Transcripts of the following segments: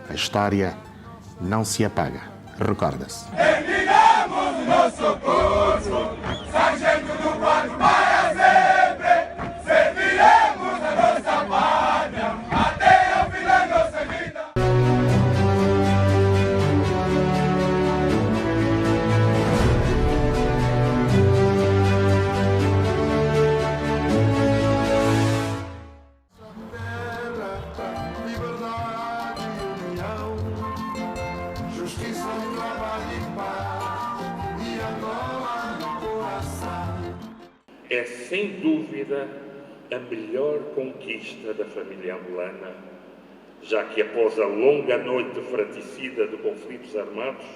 A história não se apaga, recorda-se. Erguidamos o nosso pulso, sargento do quarto para sempre, serviremos a nossa pátria até ao fim da nossa vida. É sem dúvida a melhor conquista da família angolana, já que após a longa noite fraticida de conflitos armados,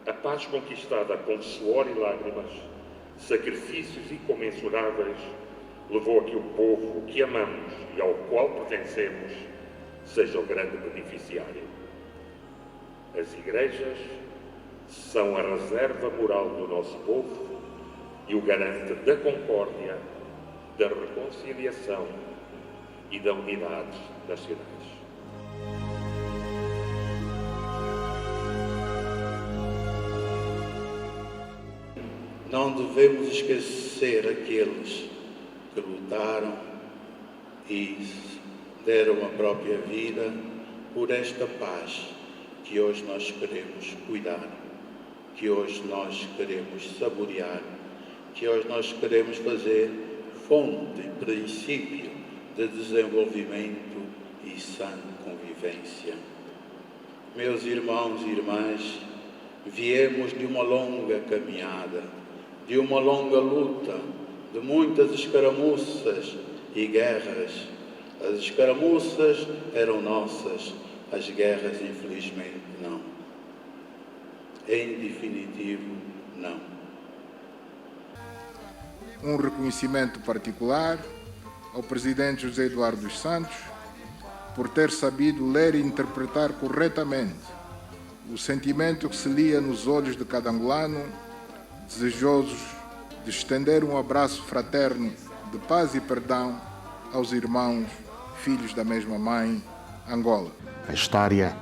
a paz conquistada com suor e lágrimas, sacrifícios incomensuráveis, levou a que o povo que amamos e ao qual pertencemos seja o grande beneficiário. As igrejas são a reserva moral do nosso povo e o garante da concórdia, da reconciliação e da unidade nacionais. Não devemos esquecer aqueles que lutaram e deram a própria vida por esta paz que hoje nós queremos cuidar, que hoje nós queremos saborear, que hoje nós queremos fazer fonte, princípio de desenvolvimento e sã convivência. Meus irmãos e irmãs, viemos de uma longa caminhada, de uma longa luta, de muitas escaramuças e guerras. As escaramuças eram nossas, as guerras infelizmente não. Em definitivo, não. Um reconhecimento particular ao presidente José Eduardo dos Santos por ter sabido ler e interpretar corretamente o sentimento que se lia nos olhos de cada angolano, desejosos de estender um abraço fraterno de paz e perdão aos irmãos, filhos da mesma mãe, Angola. A história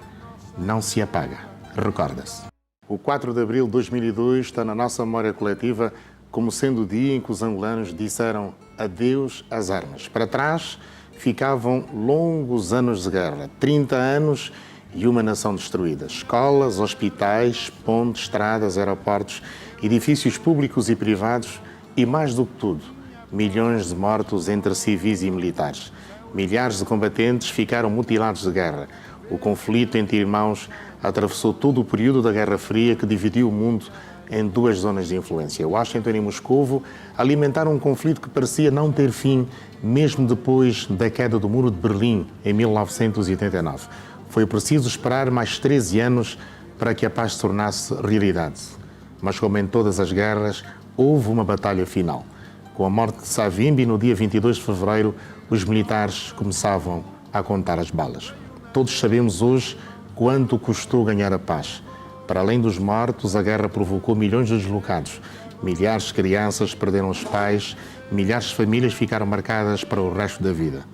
não se apaga, recorda-se. O 4 de abril de 2002 está na nossa memória coletiva como sendo o dia em que os angolanos disseram adeus às armas. Para trás ficavam longos anos de guerra, 30 anos e uma nação destruída. Escolas, hospitais, pontes, estradas, aeroportos, edifícios públicos e privados e, mais do que tudo, milhões de mortos entre civis e militares. Milhares de combatentes ficaram mutilados de guerra. O conflito entre irmãos atravessou todo o período da Guerra Fria que dividiu o mundo em duas zonas de influência. Washington e Moscovo alimentaram um conflito que parecia não ter fim, mesmo depois da queda do Muro de Berlim, em 1989. Foi preciso esperar mais 13 anos para que a paz se tornasse realidade. Mas, como em todas as guerras, houve uma batalha final. Com a morte de Savimbi, no dia 22 de fevereiro, os militares começavam a contar as balas. Todos sabemos hoje quanto custou ganhar a paz. Para além dos mortos, a guerra provocou milhões de deslocados. Milhares de crianças perderam os pais, milhares de famílias ficaram marcadas para o resto da vida.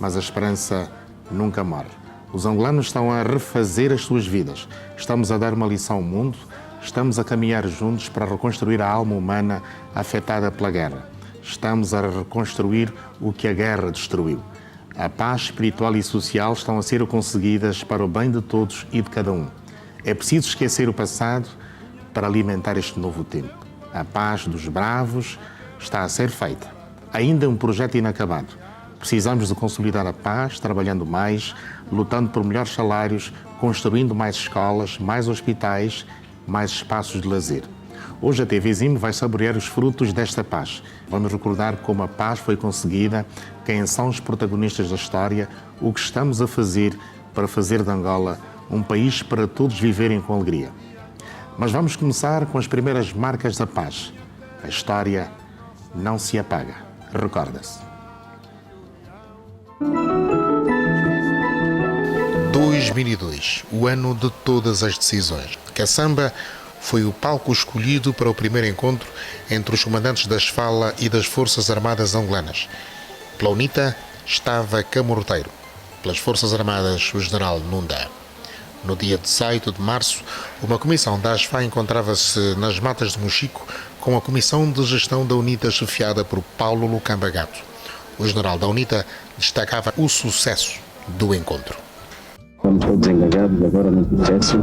Mas a esperança nunca morre. Os angolanos estão a refazer as suas vidas. Estamos a dar uma lição ao mundo, estamos a caminhar juntos para reconstruir a alma humana afetada pela guerra. Estamos a reconstruir o que a guerra destruiu. A paz espiritual e social estão a ser conseguidas para o bem de todos e de cada um. É preciso esquecer o passado para alimentar este novo tempo. A paz dos bravos está a ser feita. Ainda é um projeto inacabado. Precisamos de consolidar a paz, trabalhando mais, lutando por melhores salários, construindo mais escolas, mais hospitais, mais espaços de lazer. Hoje a TV Zim vai saborear os frutos desta paz. Vamos recordar como a paz foi conseguida, quem são os protagonistas da história, o que estamos a fazer para fazer de Angola um país para todos viverem com alegria. Mas vamos começar com as primeiras marcas da paz. A história não se apaga, recorda-se. 2002, o ano de todas as decisões. Caçamba foi o palco escolhido para o primeiro encontro entre os comandantes da SFALA e das Forças Armadas angolanas. Pela UNITA estava Camorteiro, pelas Forças Armadas o general Nunda. No dia 18 de março, uma comissão da ASFA encontrava-se nas Matas de Mochico com a Comissão de Gestão da UNITA chefiada por Paulo Lucamba Gato. O general da UNITA destacava o sucesso do encontro. Estamos todos engajados agora no processo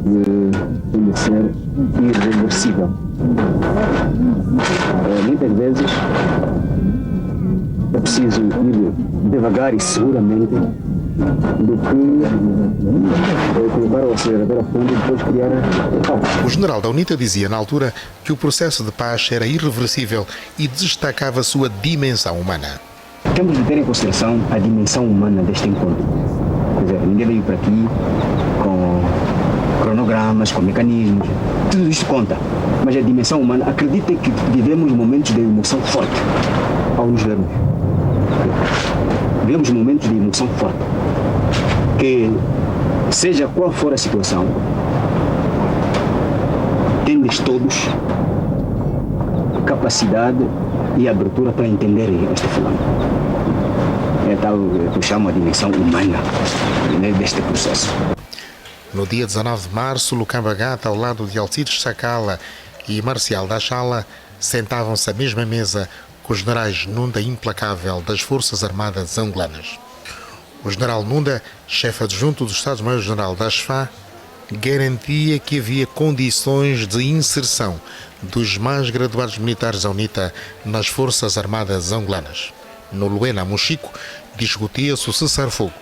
de ser irreversível. Muitas vezes é preciso ir devagar e seguramente do que colocar o acelerador a fundo e depois criar O general da UNITA dizia na altura que o processo de paz era irreversível e destacava a sua dimensão humana. Temos de ter em consideração a dimensão humana deste encontro. Quer dizer, ninguém veio para aqui com cronogramas, com mecanismos, tudo isto conta. Mas a dimensão humana, acreditem que vivemos momentos de emoção forte ao nos vermos. Vivemos momentos de emoção forte. Que, seja qual for a situação, temos todos capacidade e abertura para entenderem este fenômeno. É tal que eu chamo a dimensão humana deste processo. No dia 19 de março, Lucamba Gato, ao lado de Alcides Sacala e Marcial da Chala, sentavam-se à mesma mesa com o general Nunda Implacável das Forças Armadas Angolanas. O general Nunda, chefe adjunto do Estado-Maior-General da ASFA, garantia que havia condições de inserção dos mais graduados militares da UNITA nas Forças Armadas Angolanas. No Luena, Mochico, discutia-se o cessar-fogo.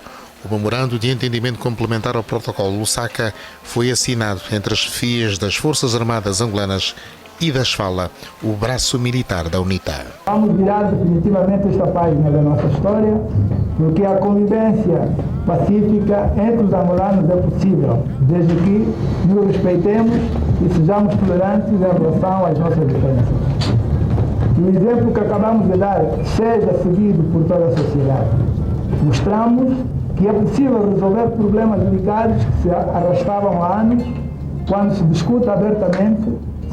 O memorando de entendimento complementar ao protocolo Lusaka foi assinado entre as chefias das Forças Armadas Angolanas e da ASFALA, o braço militar da UNITA. Vamos virar definitivamente esta página da nossa história, porque a convivência pacífica entre os angolanos é possível, desde que nos respeitemos e sejamos tolerantes em relação às nossas diferenças. E o exemplo que acabamos de dar seja seguido por toda a sociedade. Mostramos que é possível resolver problemas delicados que se arrastavam há anos, quando se discute abertamente,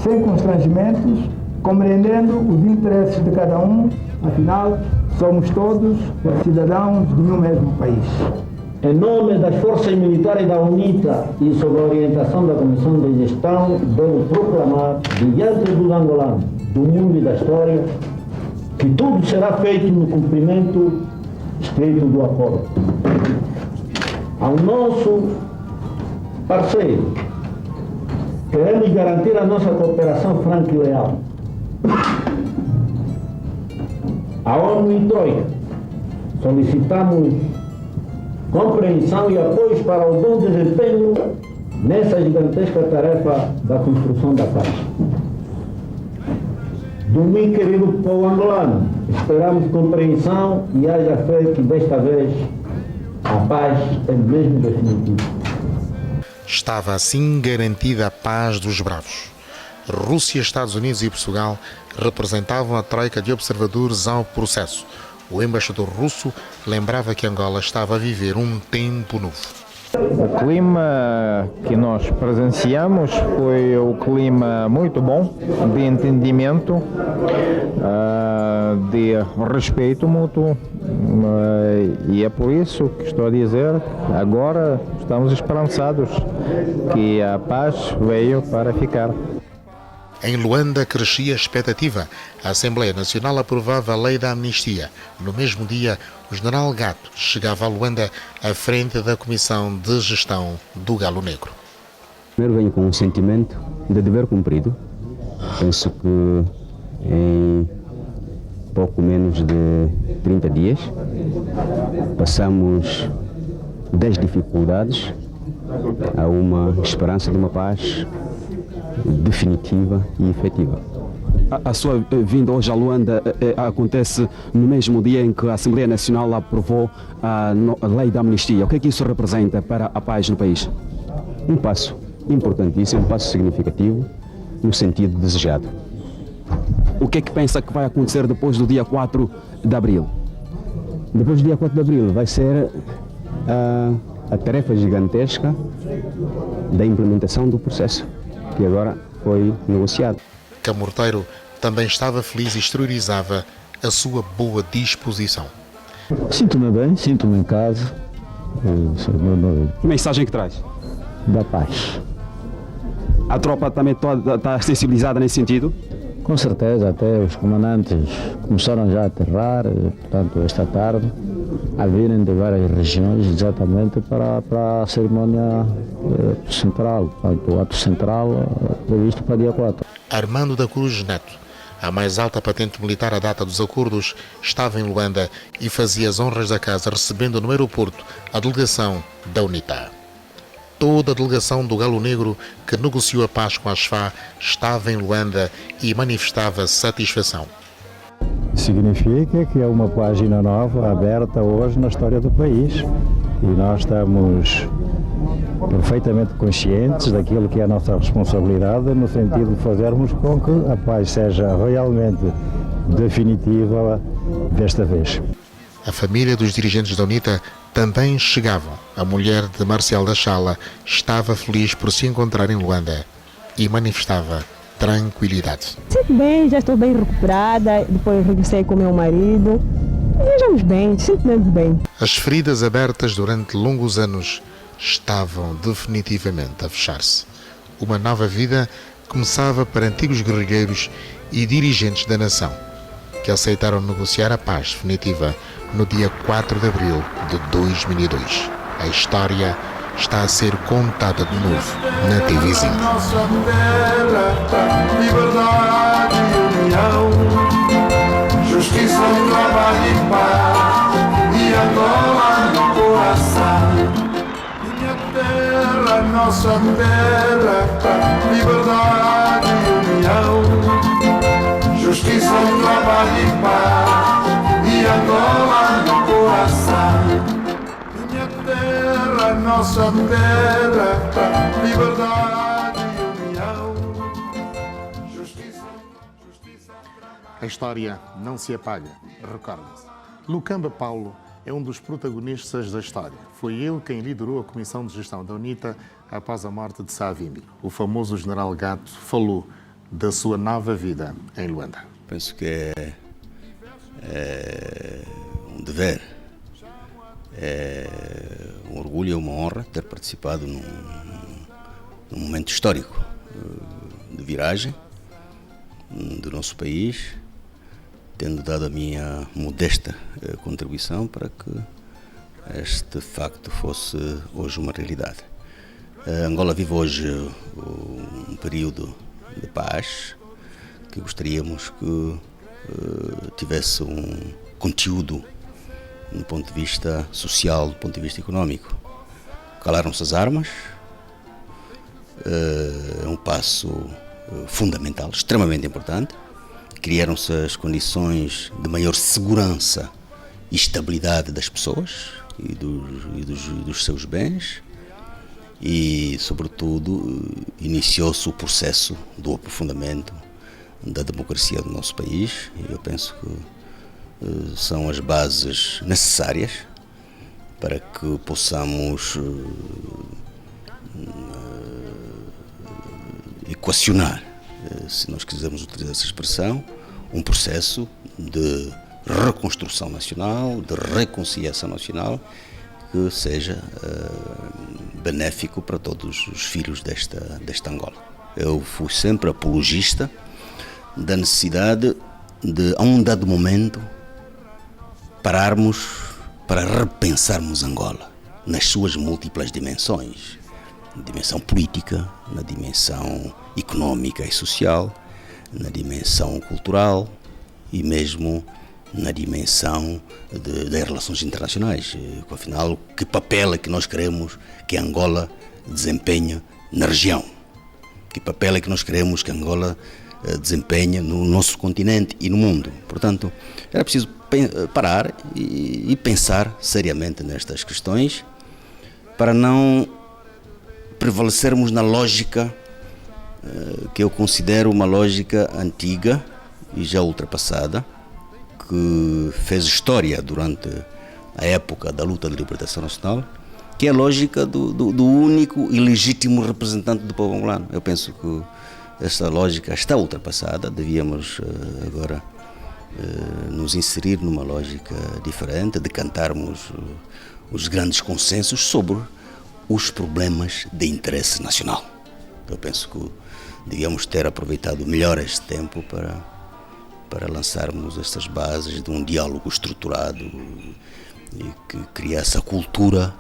sem constrangimentos, compreendendo os interesses de cada um. Afinal, somos todos cidadãos de um mesmo país. Em nome das forças militares da UNITA e sob a orientação da Comissão de Gestão, devo proclamar, diante dos angolanos, do mundo e da história, que tudo será feito no cumprimento estreito do acordo. Ao nosso parceiro, queremos garantir a nossa cooperação franca e leal. A ONU e Troika, solicitamos compreensão e apoio para o bom desempenho nessa gigantesca tarefa da construção da paz. Do meu querido povo angolano, esperamos compreensão e haja fé que desta vez a paz é mesmo definitiva. Estava assim garantida a paz dos bravos. Rússia, Estados Unidos e Portugal representavam a troika de observadores ao processo. O embaixador russo lembrava que Angola estava a viver um tempo novo. O clima que nós presenciamos foi um clima muito bom, de entendimento, de respeito mútuo, e é por isso que estou a dizer, agora estamos esperançados que a paz veio para ficar. Em Luanda crescia a expectativa. A Assembleia Nacional aprovava a lei da amnistia. No mesmo dia, o general Gato chegava a Luanda à frente da Comissão de Gestão do Galo Negro. Primeiro venho com um sentimento de dever cumprido. Penso que em pouco menos de 30 dias passamos 10 dificuldades a uma esperança de uma paz definitiva e efetiva. A sua vinda hoje a Luanda acontece no mesmo dia em que a Assembleia Nacional aprovou a lei da amnistia. O que é que isso representa para a paz no país? Um passo importantíssimo, um passo significativo no sentido desejado. O que é que pensa que vai acontecer depois do dia 4 de abril? Depois do dia 4 de abril vai ser a tarefa gigantesca da implementação do processo, que agora foi negociado. Camorteiro também estava feliz e exteriorizava a sua boa disposição. Sinto-me bem, sinto-me em casa, Que mensagem que traz? Da paz. A tropa também está sensibilizada nesse sentido? Com certeza, até os comandantes começaram já a aterrar, portanto, esta tarde, a virem de várias regiões exatamente para a cerimónia central, portanto, o ato central previsto para dia 4. Armando da Cruz Neto, a mais alta patente militar à data dos acordos, estava em Luanda e fazia as honras da casa, recebendo no aeroporto a delegação da UNITA. Toda a delegação do Galo Negro que negociou a paz com a SFA estava em Luanda e manifestava satisfação. Significa que é uma página nova aberta hoje na história do país e nós estamos perfeitamente conscientes daquilo que é a nossa responsabilidade no sentido de fazermos com que a paz seja realmente definitiva desta vez. A família dos dirigentes da UNITA também chegavam. A mulher de Marcial da Chala estava feliz por se encontrar em Luanda e manifestava tranquilidade. Sinto bem, já estou bem recuperada, depois regressei com meu marido. Estamos bem, sinto mesmo bem. As feridas abertas durante longos anos estavam definitivamente a fechar-se. Uma nova vida começava para antigos guerrilheiros e dirigentes da nação, que aceitaram negociar a paz definitiva no dia 4 de abril de 2002. A história está a ser contada de novo na TV5. Nossa terra, liberdade e união, justiça, trabalho e paz, e Angola no coração. Minha terra, nossa terra, liberdade e união, justiça, trabalho e paz, e Angola no coração. Minha terra, nossa terra, liberdade e união, justiça. A história não se apaga, recorda-se. Lucamba Paulo é um dos protagonistas da história. Foi ele quem liderou a Comissão de Gestão da UNITA após a morte de Savimbi. O famoso general Gato falou da sua nova vida em Luanda. Penso que é um dever, é um orgulho e uma honra ter participado num momento histórico de viragem do nosso país, tendo dado a minha modesta contribuição para que este facto fosse hoje uma realidade. Angola vive hoje um período de paz que gostaríamos que tivesse um conteúdo do ponto de vista social, do ponto de vista económico. Calaram-se as armas, é um passo fundamental, extremamente importante. Criaram-se as condições de maior segurança e estabilidade das pessoas e dos seus bens e, sobretudo, iniciou-se o processo do aprofundamento da democracia do nosso país. E eu penso que são as bases necessárias para que possamos equacionar, se nós quisermos utilizar essa expressão, um processo de reconstrução nacional, de reconciliação nacional, que seja benéfico para todos os filhos desta Angola. Eu fui sempre apologista da necessidade de, a um dado momento, pararmos para repensarmos Angola nas suas múltiplas dimensões. Na dimensão política, na dimensão económica e social, na dimensão cultural e mesmo na dimensão das relações internacionais. Afinal, que papel é que nós queremos que Angola desempenhe na região? Que papel é que nós queremos que Angola desempenhe no nosso continente e no mundo? Portanto, era preciso parar e pensar seriamente nestas questões para não prevalecermos na lógica que eu considero uma lógica antiga e já ultrapassada, que fez história durante a época da luta de libertação nacional, que é a lógica do único e legítimo representante do povo angolano. Eu penso que esta lógica está ultrapassada, devíamos agora nos inserir numa lógica diferente, de cantarmos os grandes consensos sobre os problemas de interesse nacional. Eu penso que devíamos ter aproveitado melhor este tempo para lançarmos estas bases de um diálogo estruturado e que criasse a cultura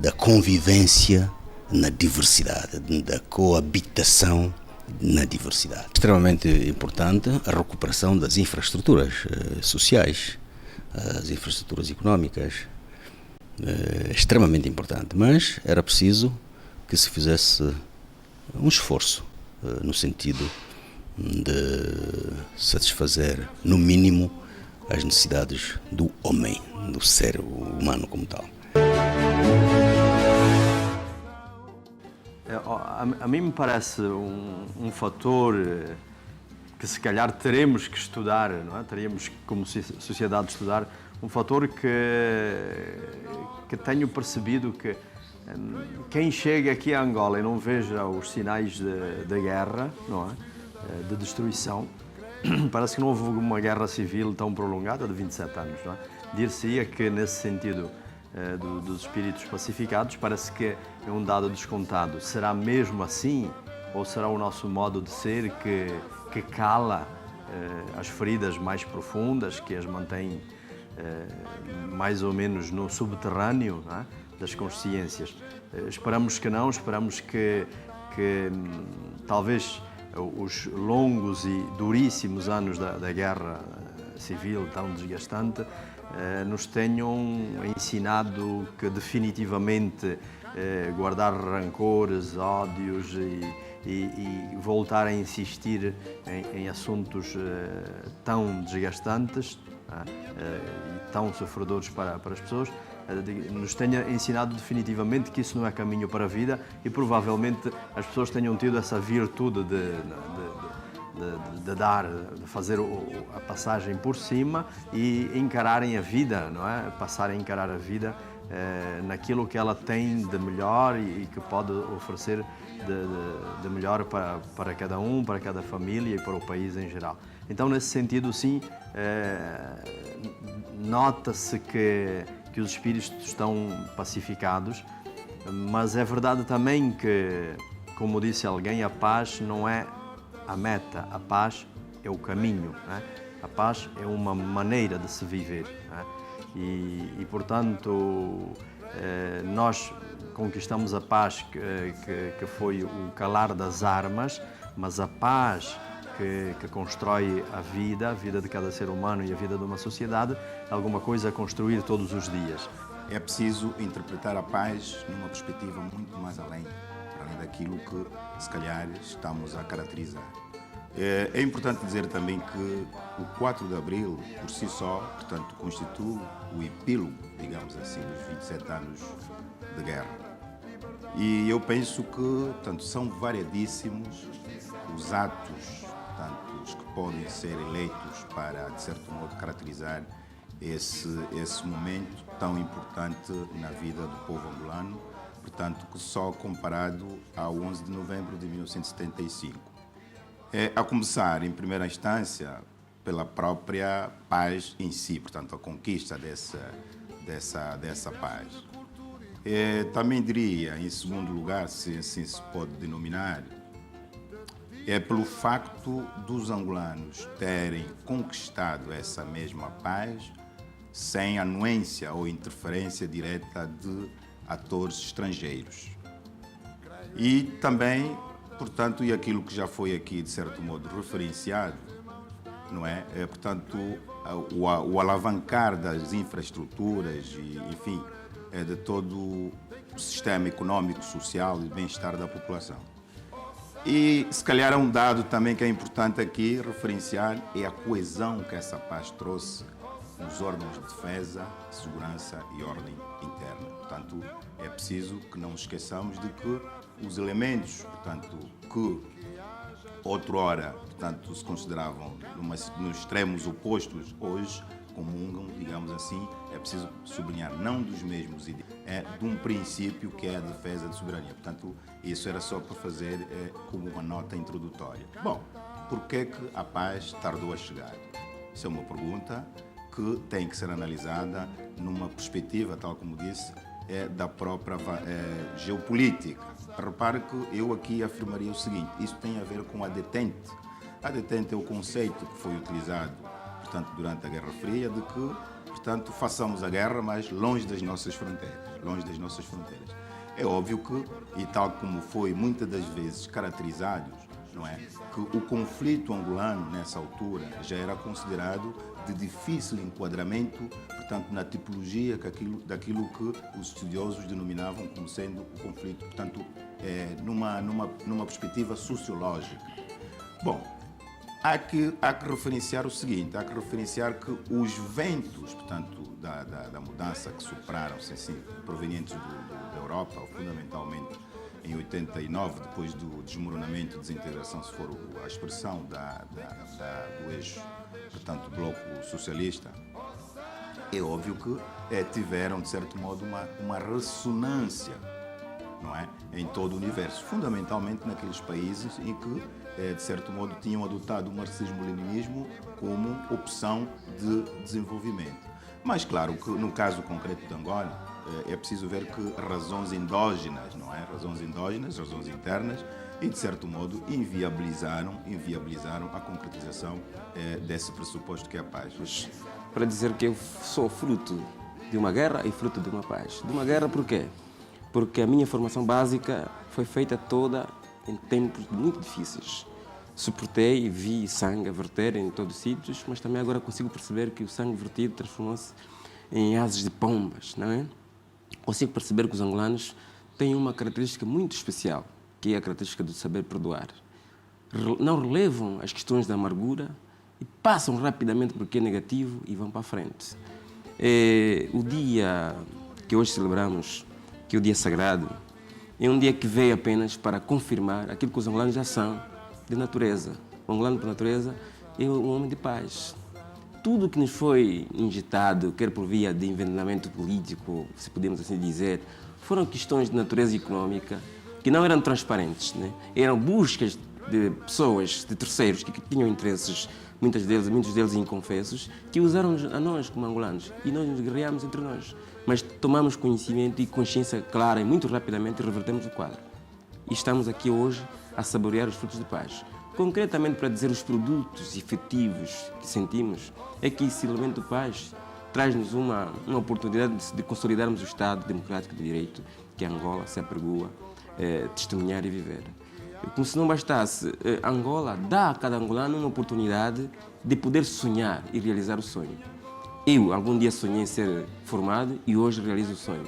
da convivência na diversidade, da coabitação na diversidade. Extremamente importante a recuperação das infraestruturas sociais, as infraestruturas económicas, extremamente importante, mas era preciso que se fizesse um esforço no sentido de satisfazer, no mínimo, as necessidades do homem, do ser humano como tal. A mim me parece um fator que se calhar teremos que estudar, não é? Teríamos como sociedade estudar, um fator que tenho percebido que quem chega aqui a Angola e não veja os sinais de guerra, não é? De destruição, parece que não houve uma guerra civil tão prolongada de 27 anos, não é? Dir-se-ia que nesse sentido dos espíritos pacificados, parece que é um dado descontado. Será mesmo assim? Ou será o nosso modo de ser que cala as feridas mais profundas, que as mantém mais ou menos no subterrâneo, não é? Das consciências? Esperamos que não, esperamos que talvez os longos e duríssimos anos da guerra civil tão desgastante nos tenham ensinado que definitivamente guardar rancores, ódios e voltar a insistir em assuntos tão desgastantes e tão sofredores para as pessoas, nos tenha ensinado definitivamente que isso não é caminho para a vida e provavelmente as pessoas tenham tido essa virtude de fazer a passagem por cima e encararem a vida, não é? Passarem a encarar a vida naquilo que ela tem de melhor e que pode oferecer de melhor para cada um, para cada família e para o país em geral. Então, nesse sentido, sim, nota-se que os espíritos estão pacificados, mas é verdade também que, como disse alguém, a paz não é a meta, a paz é o caminho, né? A paz é uma maneira de se viver, né? E portanto, nós conquistamos a paz que foi o calar das armas, mas a paz que constrói a vida de cada ser humano e a vida de uma sociedade, é alguma coisa a construir todos os dias. É preciso interpretar a paz numa perspectiva muito mais além daquilo que, se calhar, estamos a caracterizar. É importante dizer também que o 4 de Abril, por si só, portanto, constitui o epílogo, digamos assim, dos 27 anos de guerra. E eu penso que, portanto, são variadíssimos os atos, portanto, os que podem ser eleitos para, de certo modo, caracterizar esse momento tão importante na vida do povo angolano, portanto, que só comparado ao 11 de novembro de 1975. A começar, em primeira instância, pela própria paz em si, portanto, a conquista dessa paz. Também diria, em segundo lugar, se assim se pode denominar, pelo facto dos angolanos terem conquistado essa mesma paz sem anuência ou interferência direta de atores estrangeiros. E também, portanto, e aquilo que já foi aqui, de certo modo, referenciado, não é? Portanto, o alavancar das infraestruturas e, enfim, de todo o sistema econômico, social e bem-estar da população. E, se calhar, um dado também que é importante aqui referenciar é a coesão que essa paz trouxe nos órgãos de defesa, segurança e ordem interna. Portanto, é preciso que não esqueçamos de que os elementos, portanto, que outrora, portanto, se consideravam nos extremos opostos, hoje comungam, digamos assim, é preciso sublinhar, não dos mesmos ideias, de um princípio que é a defesa de soberania. Portanto, isso era só para fazer como uma nota introdutória. Bom, por que a paz tardou a chegar? Isso é uma pergunta que tem que ser analisada numa perspectiva, tal como disse, da própria geopolítica. Repare que eu aqui afirmaria o seguinte, isso tem a ver com a detente. A detente é o conceito que foi utilizado, portanto, durante a Guerra Fria, de que, portanto, façamos a guerra, mas longe das nossas fronteiras, longe das nossas fronteiras. É óbvio que, e tal como foi muitas das vezes caracterizado, não é, que o conflito angolano, nessa altura, já era considerado de difícil enquadramento, portanto, na tipologia daquilo que os estudiosos denominavam como sendo o conflito, portanto, numa perspectiva sociológica. Bom, há que referenciar o seguinte, há que referenciar que os ventos, portanto, da mudança que sopraram-se, assim, provenientes da Europa, fundamentalmente em 89, depois do desmoronamento, desintegração, se for a expressão do eixo, portanto, do bloco socialista, é óbvio que tiveram, de certo modo, uma ressonância, não é, em todo o universo, fundamentalmente naqueles países em que, de certo modo, tinham adotado o marxismo-leninismo como opção de desenvolvimento. Mas, claro, que no caso concreto de Angola, é preciso ver que razões endógenas, não é? Razões endógenas, razões internas, e de certo modo inviabilizaram a concretização desse pressuposto que é a paz. Para dizer que eu sou fruto de uma guerra e fruto de uma paz. De uma guerra por quê? Porque a minha formação básica foi feita toda em tempos muito difíceis. Suportei e vi sangue a verter em todos os sítios, mas também agora consigo perceber que o sangue vertido transformou-se em asas de pombas, não é? Consigo perceber que os angolanos têm uma característica muito especial, que é a característica do saber perdoar. Não relevam as questões da amargura e passam rapidamente por que é negativo e vão para a frente. O dia que hoje celebramos, que é o dia sagrado, é um dia que veio apenas para confirmar aquilo que os angolanos já são de natureza. O angolano, por natureza, é um homem de paz. Tudo que nos foi injetado, quer por via de envenenamento político, se podemos assim dizer, foram questões de natureza econômica que não eram transparentes, né? Eram buscas de pessoas, de terceiros, que tinham interesses, muitos deles inconfessos, que usaram a nós como angolanos e nós nos guerreámos entre nós. Mas tomamos conhecimento e consciência clara e muito rapidamente revertemos o quadro. E estamos aqui hoje a saborear os frutos de paz. Concretamente, para dizer os produtos efetivos que sentimos, é que esse elemento de paz traz-nos uma oportunidade de consolidarmos o Estado democrático de direito que Angola se apregua testemunhar e viver. Como se não bastasse, Angola dá a cada angolano uma oportunidade de poder sonhar e realizar o sonho. Eu, algum dia sonhei em ser formado e hoje realizo o sonho.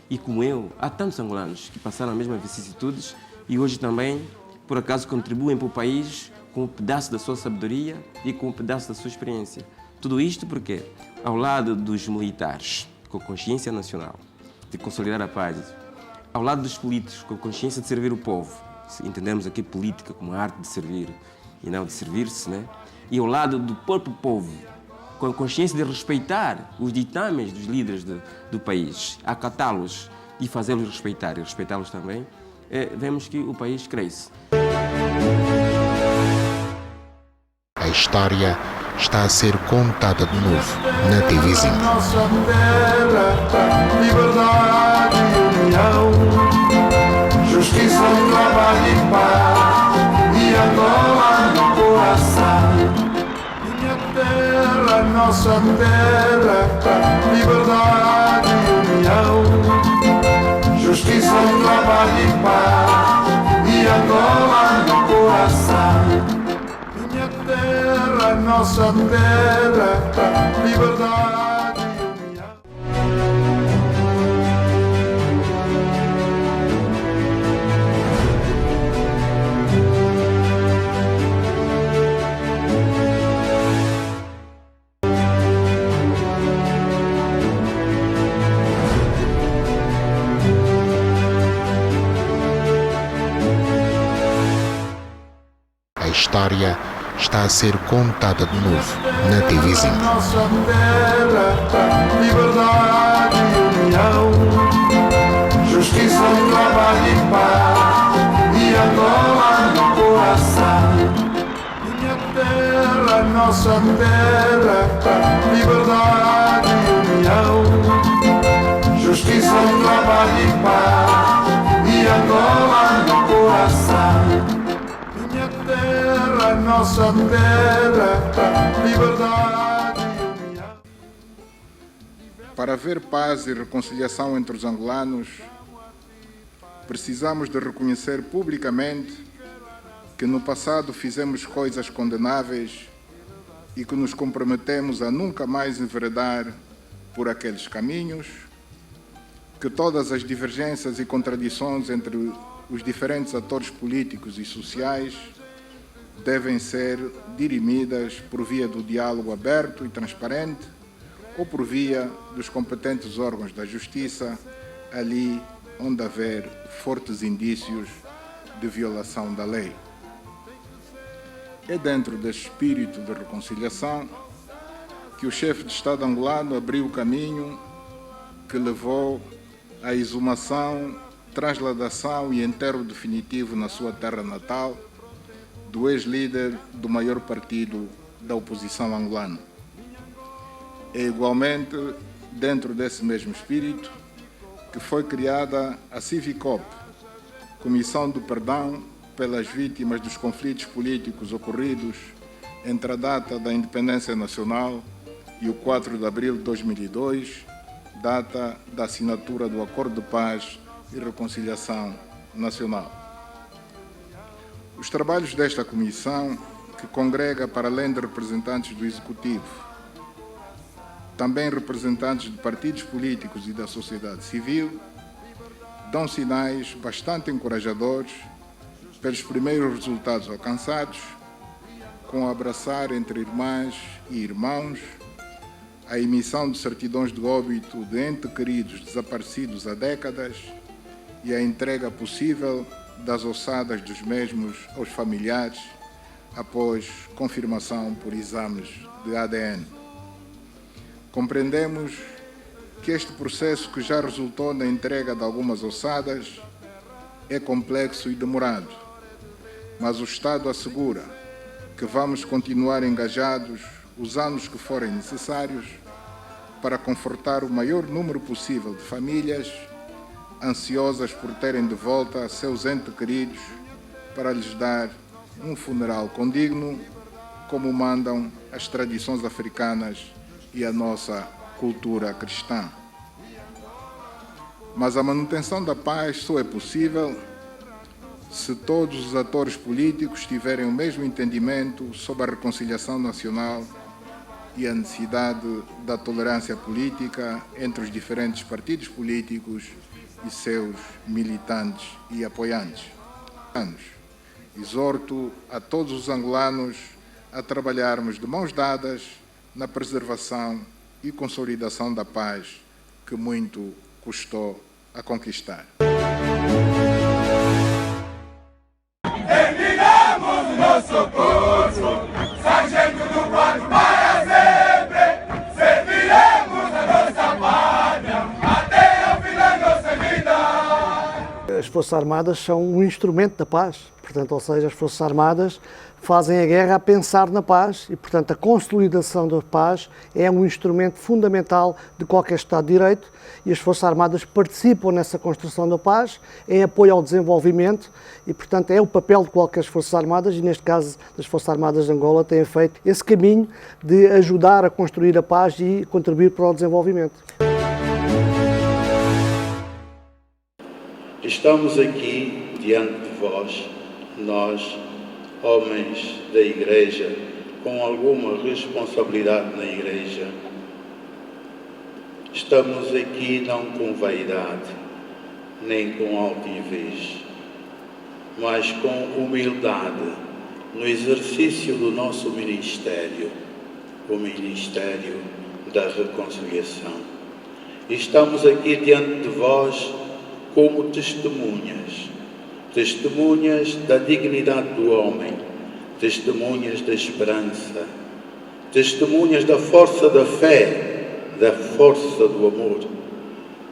E como eu, há tantos angolanos que passaram as mesmas vicissitudes e hoje também, por acaso, contribuem para o país com um pedaço da sua sabedoria e com um pedaço da sua experiência. Tudo isto porque, ao lado dos militares, com consciência nacional, de consolidar a paz, ao lado dos políticos, com consciência de servir o povo, se entendermos aqui política como a arte de servir e não de servir-se, né? E ao lado do próprio povo, com a consciência de respeitar os ditames dos líderes do país, acatá-los e fazê-los respeitar e respeitá-los também, vemos que o país cresce. A história está a ser contada de novo na TV5. Nossa terra, liberdade e união, justiça, trabalho e paz, e Angola no coração. Minha terra, nossa terra, liberdade e união, justiça, trabalho e paz, e Angola no coração. Minha terra, nossa terra, liberdade e união. A história está a ser contada de novo na TV5. Nossa terra, liberdade e união, justiça, trabalho e paz, e Angola no coração. Minha terra, nossa terra, liberdade e união, justiça, um trabalho em paz e Angola no coração. Minha terra, nossa terra, liberdade e união. Para haver paz e reconciliação entre os angolanos, precisamos de reconhecer publicamente que no passado fizemos coisas condenáveis e que nos comprometemos a nunca mais enveredar por aqueles caminhos, que todas as divergências e contradições entre os diferentes atores políticos e sociais devem ser dirimidas por via do diálogo aberto e transparente ou por via dos competentes órgãos da justiça, ali onde haver fortes indícios de violação da lei. É dentro deste espírito de reconciliação que o chefe de Estado angolano abriu o caminho que levou à exumação, transladação e enterro definitivo na sua terra natal do ex-líder do maior partido da oposição angolana. É igualmente dentro desse mesmo espírito que foi criada a Civicop, Comissão do Perdão pelas vítimas dos conflitos políticos ocorridos entre a data da independência nacional e o 4 de abril de 2002, data da assinatura do Acordo de Paz e Reconciliação Nacional. Os trabalhos desta comissão, que congrega para além de representantes do Executivo, também representantes de partidos políticos e da sociedade civil, dão sinais bastante encorajadores pelos primeiros resultados alcançados, com o abraçar entre irmãs e irmãos, a emissão de certidões de óbito de entes queridos desaparecidos há décadas e a entrega possível das ossadas dos mesmos aos familiares após confirmação por exames de ADN. Compreendemos que este processo, que já resultou na entrega de algumas ossadas, é complexo e demorado, mas o Estado assegura que vamos continuar engajados os anos que forem necessários para confortar o maior número possível de famílias ansiosas por terem de volta seus entes queridos para lhes dar um funeral condigno, como mandam as tradições africanas e a nossa cultura cristã. Mas a manutenção da paz só é possível se todos os atores políticos tiverem o mesmo entendimento sobre a reconciliação nacional e a necessidade da tolerância política entre os diferentes partidos políticos e seus militantes e apoiantes. Exorto a todos os angolanos a trabalharmos de mãos dadas na preservação e consolidação da paz que muito custou a conquistar. Terminamos o nosso curso, sargento do quarto para sempre, serviremos a nossa pátria até ao fim da nossa vida. As Forças Armadas são um instrumento da paz, portanto, ou seja, as Forças Armadas fazem a guerra a pensar na paz e, portanto, a consolidação da paz é um instrumento fundamental de qualquer Estado de Direito e as Forças Armadas participam nessa construção da paz, em apoio ao desenvolvimento e, portanto, é o papel de qualquer Forças Armadas e, neste caso, das Forças Armadas de Angola têm feito esse caminho de ajudar a construir a paz e contribuir para o desenvolvimento. Estamos aqui diante de vós, nós, homens da Igreja, com alguma responsabilidade na Igreja. Estamos aqui não com vaidade, nem com altivez, mas com humildade no exercício do nosso ministério, o Ministério da Reconciliação. Estamos aqui diante de vós como testemunhas da dignidade do homem, testemunhas da esperança, testemunhas da força da fé, da força do amor,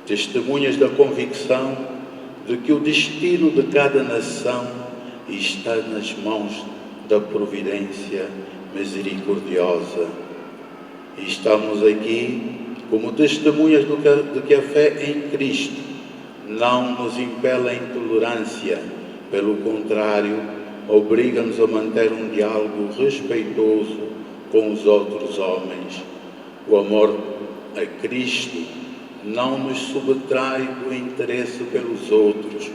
testemunhas da convicção de que o destino de cada nação está nas mãos da providência misericordiosa. E estamos aqui como testemunhas de que a fé em Cristo não nos impele à intolerância, pelo contrário, obriga-nos a manter um diálogo respeitoso com os outros homens. O amor a Cristo não nos subtrai do interesse pelos outros,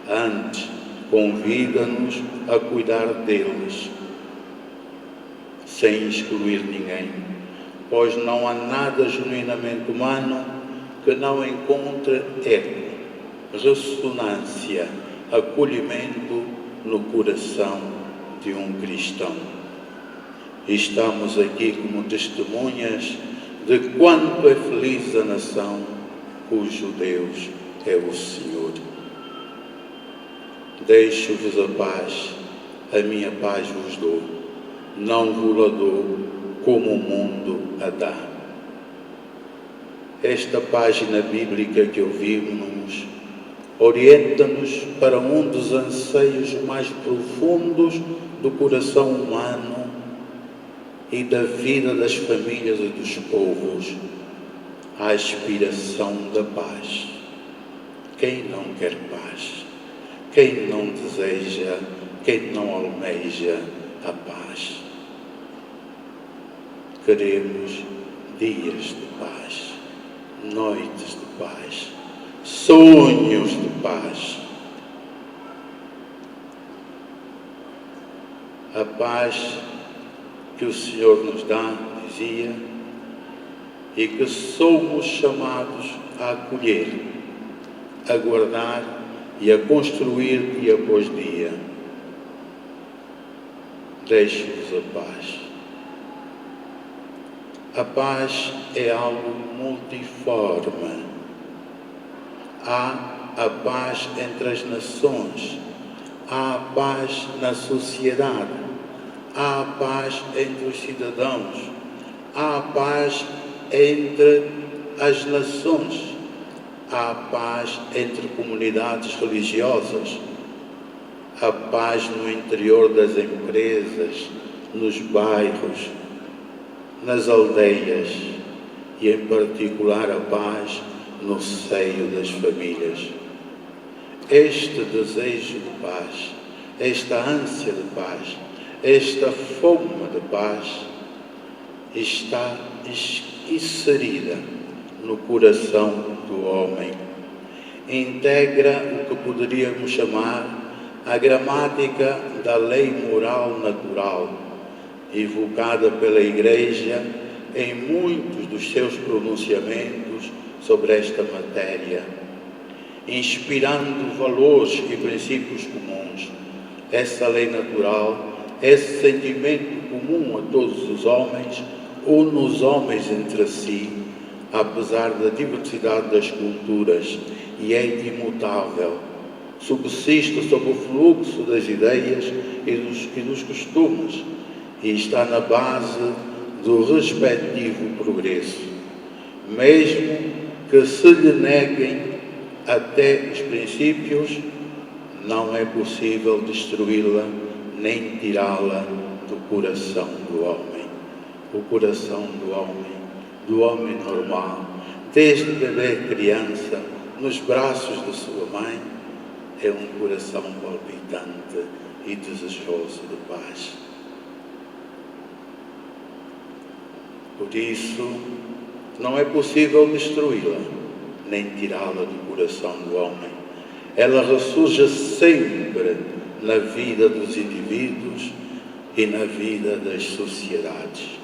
antes convida-nos a cuidar deles, sem excluir ninguém, pois não há nada genuinamente humano que não encontre eco, ressonância, acolhimento no coração de um cristão. Estamos aqui como testemunhas de quanto é feliz a nação cujo Deus é o Senhor. Deixo-vos a paz, a minha paz vos dou, não vos a dou como o mundo a dá. Esta página bíblica que ouvimos orienta-nos para um dos anseios mais profundos do coração humano e da vida das famílias e dos povos, a aspiração da paz. Quem não quer paz? Quem não deseja, quem não almeja a paz? Queremos dias de paz, noites de paz, sonhos de paz. A paz que o Senhor nos dá, dizia, e que somos chamados a acolher, a guardar e a construir dia após dia. Deixe-vos a paz. A paz é algo multiforme. Há a paz entre as nações, há a paz na sociedade, há a paz entre os cidadãos, há a paz entre as nações, há a paz entre comunidades religiosas, a paz no interior das empresas, nos bairros, nas aldeias e, em particular, a paz no seio das famílias. Este desejo de paz, esta ânsia de paz, esta fome de paz está inserida no coração do homem. Integra o que poderíamos chamar a gramática da lei moral natural, evocada pela Igreja em muitos dos seus pronunciamentos sobre esta matéria, inspirando valores e princípios comuns. Essa lei natural, esse sentimento comum a todos os homens, une os homens entre si, apesar da diversidade das culturas, e é imutável. Subsiste sob o fluxo das ideias e dos costumes, e está na base do respectivo progresso. Mesmo que se lhe neguem até os princípios, não é possível destruí-la nem tirá-la do coração do homem. O coração do homem normal, desde bebê criança, nos braços de sua mãe, é um coração palpitante e desejoso de paz. Por isso, não é possível destruí-la, nem tirá-la do coração do homem. Ela ressurge sempre na vida dos indivíduos e na vida das sociedades.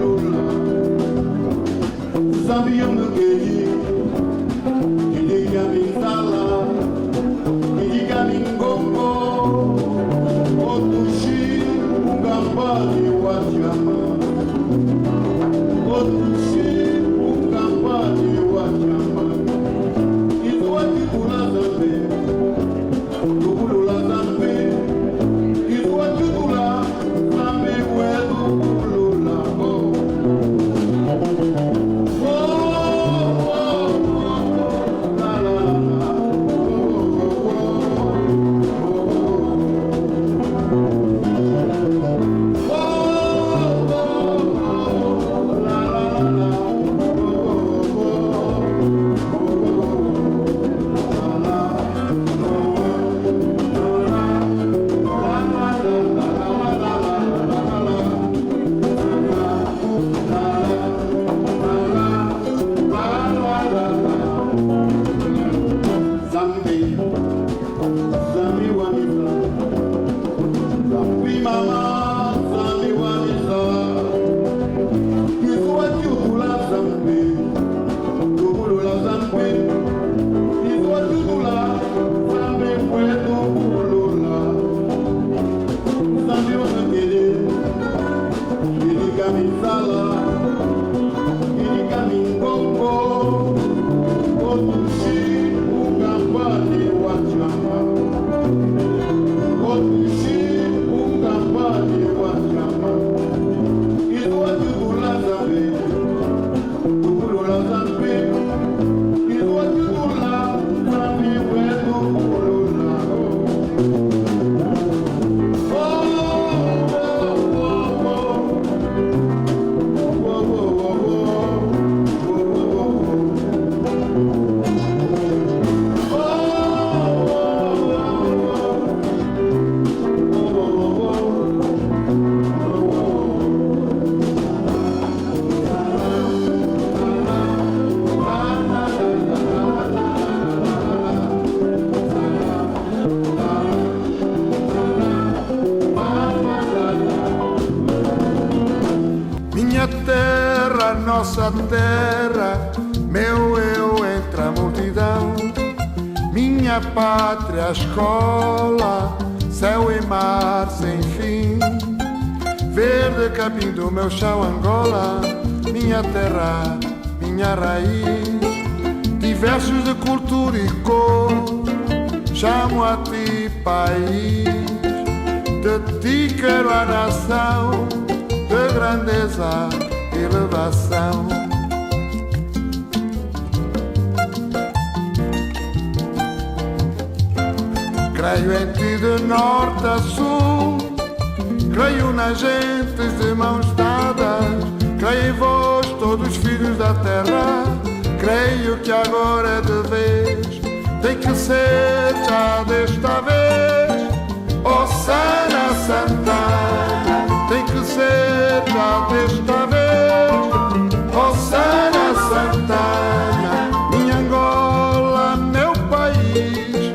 Lula, nossa terra, meu eu entre a multidão. Minha pátria, escola, céu e mar sem fim. Verde capim do meu chão, Angola, minha terra, minha raiz. Diversos de cultura e cor, chamo a ti país. De ti quero a nação, de grandeza e elevação. Creio em ti de norte a sul, creio nas gentes de mãos dadas, creio em vós, todos filhos da terra. Creio que agora é de vez, tem que ser já desta vez. Osana Santana, tem que ser já desta vez. Osana Santana, minha Angola, meu país.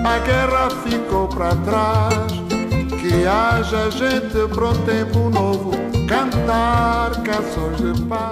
A guerra ficou para trás, que haja gente para um tempo novo, cantar canções de paz.